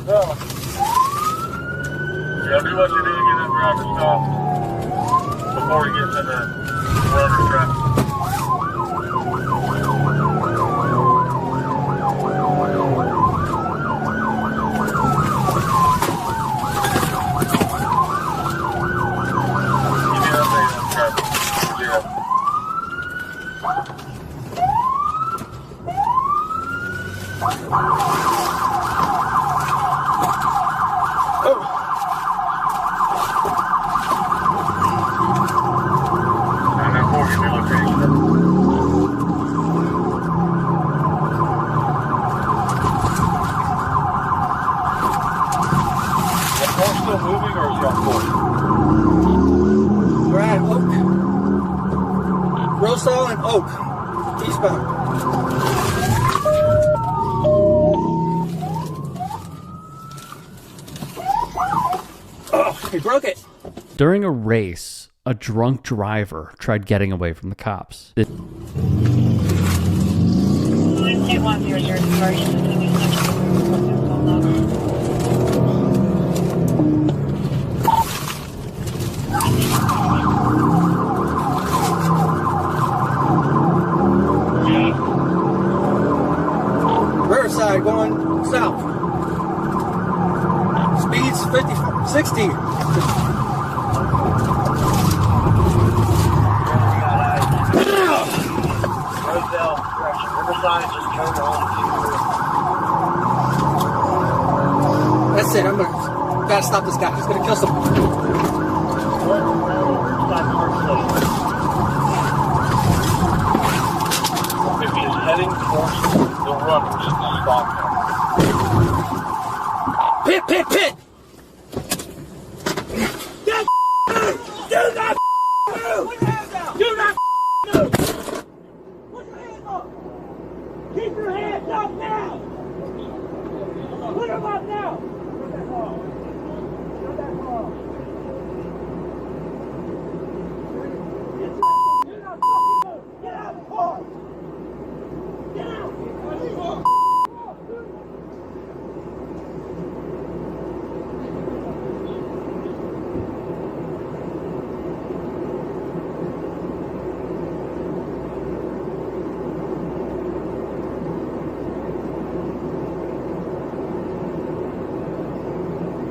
Yeah, do what you do to get that driver stopped before he gets in the runner traffic. We're at Oak. Rosal and Oak. Eastbound. Oh, he broke it. During a race, a drunk driver tried getting away from the cops. Riverside going south. Speeds 50, 60. Riverside just turned on. That's it. Gotta stop this guy. He's gonna kill someone. If he is heading towards the runners, stop him. Pit, pit, pit! Do not move! Do not move! Put your hands up! Keep your hands up now! Put them up now! Not that far. Not that far. Do not fucking move! Get out of the car! Get out!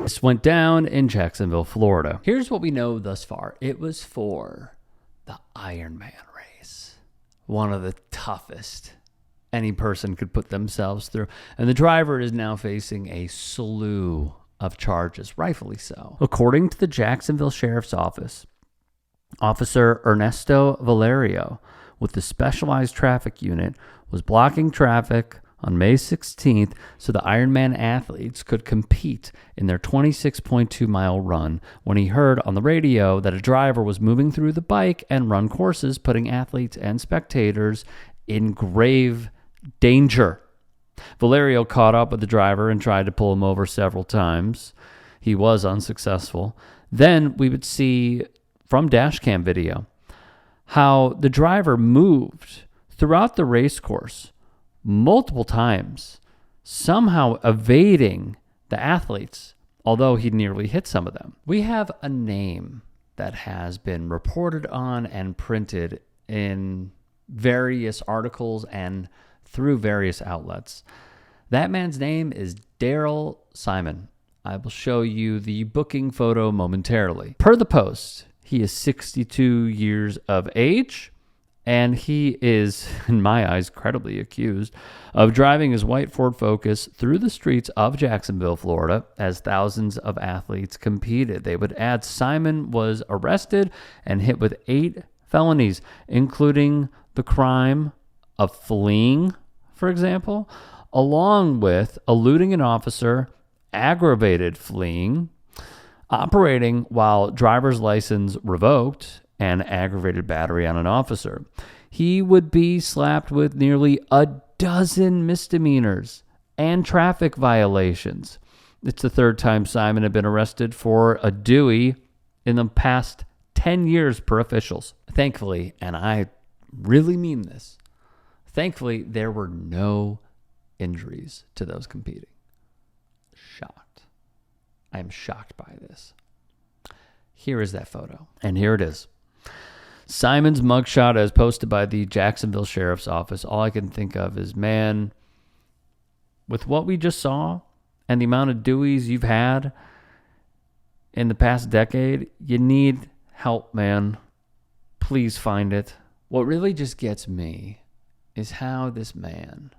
This went down in Jacksonville, Florida. Here's what we know thus far. It was for the Ironman race. One of the toughest any person could put themselves through. And the driver is now facing a slew of charges, rightfully so. According to the Jacksonville Sheriff's Office, Officer Ernesto Valerio with the Specialized Traffic Unit was blocking traffic on May 16th so the Ironman athletes could compete in their 26.2-mile run when he heard on the radio that a driver was moving through the bike and run courses, putting athletes and spectators in grave danger. Valerio caught up with the driver and tried to pull him over several times. He was unsuccessful. Then we would see from dashcam video how the driver moved throughout the race course multiple times, somehow evading the athletes, although he nearly hit some of them. We have a name that has been reported on and printed in various articles and through various outlets. That man's name is Darrell Simon. I will show you the booking photo momentarily. Per the Post, he is 62 years of age, and he is, in my eyes, credibly accused of driving his white Ford Focus through the streets of Jacksonville, Florida, as thousands of athletes competed. They would add Simon was arrested and hit with 8 felonies, including the crime of fleeing, for example, along with eluding an officer, aggravated fleeing, operating while driver's license revoked, and aggravated battery on an officer. He would be slapped with nearly a dozen misdemeanors and traffic violations. It's the third time Simon had been arrested for a Dewey in the past 10 years per officials. Thankfully, and I really mean this, thankfully there were no injuries to those competing. shocked. I am shocked by this. Here is that photo. And here it is. Simon's mugshot as posted by the Jacksonville Sheriff's Office. All I can think of is, man, with what we just saw and the amount of Deweys you've had in the past decade, you need help, man. Please find it. What really just gets me is how this man,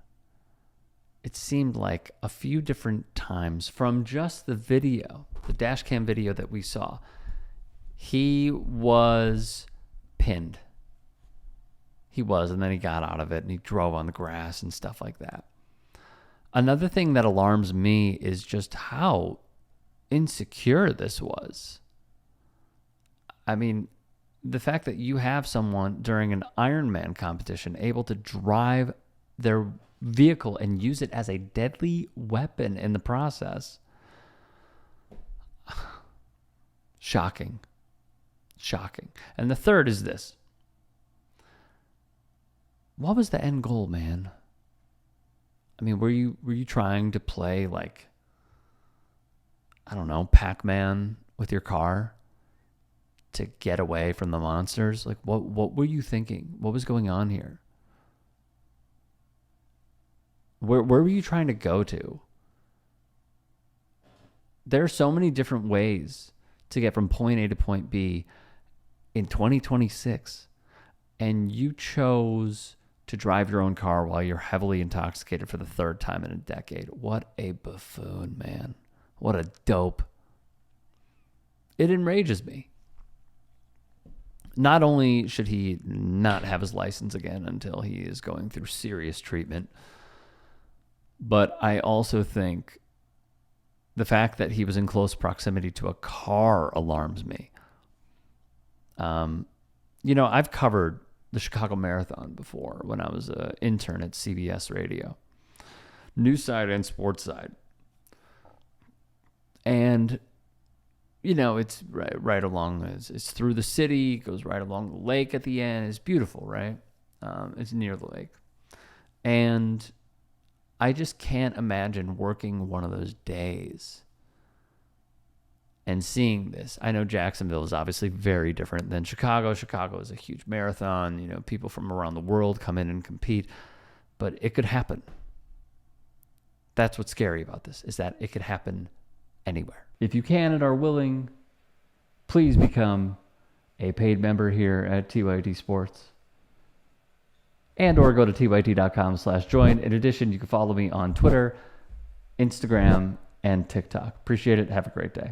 it seemed like a few different times from just the video, the dash cam video that we saw, he was pinned. He was, and then he got out of it and he drove on the grass and stuff like that. Another thing that alarms me is just how insecure this was. I mean, the fact that you have someone during an Ironman competition able to drive their vehicle and use it as a deadly weapon in the process. Shocking. Shocking. And the third is this. What was the end goal, man? I mean, were you trying to play like, I don't know, Pac-Man with your car to get away from the monsters? Like, what were you thinking? What was going on here? Where were you trying to go to? There are so many different ways to get from point A to point B in 2026, and you chose to drive your own car while you're heavily intoxicated for the third time in a decade. What a buffoon, man. What a dope. It enrages me. Not only should he not have his license again until he is going through serious treatment, but I also think the fact that he was in close proximity to a car alarms me. I've covered the Chicago Marathon before when I was an intern at CBS Radio. News side and sports side. And, it's right along, it's through the city, goes right along the lake at the end. It's beautiful, right? It's near the lake. And I just can't imagine working one of those days and seeing this. I know Jacksonville is obviously very different than Chicago. Chicago is a huge marathon. People from around the world come in and compete. But it could happen. That's what's scary about this, is that it could happen anywhere. If you can and are willing, please become a paid member here at TYT Sports. And or go to tyt.com/join. In addition, you can follow me on Twitter, Instagram, and TikTok. Appreciate it. Have a great day.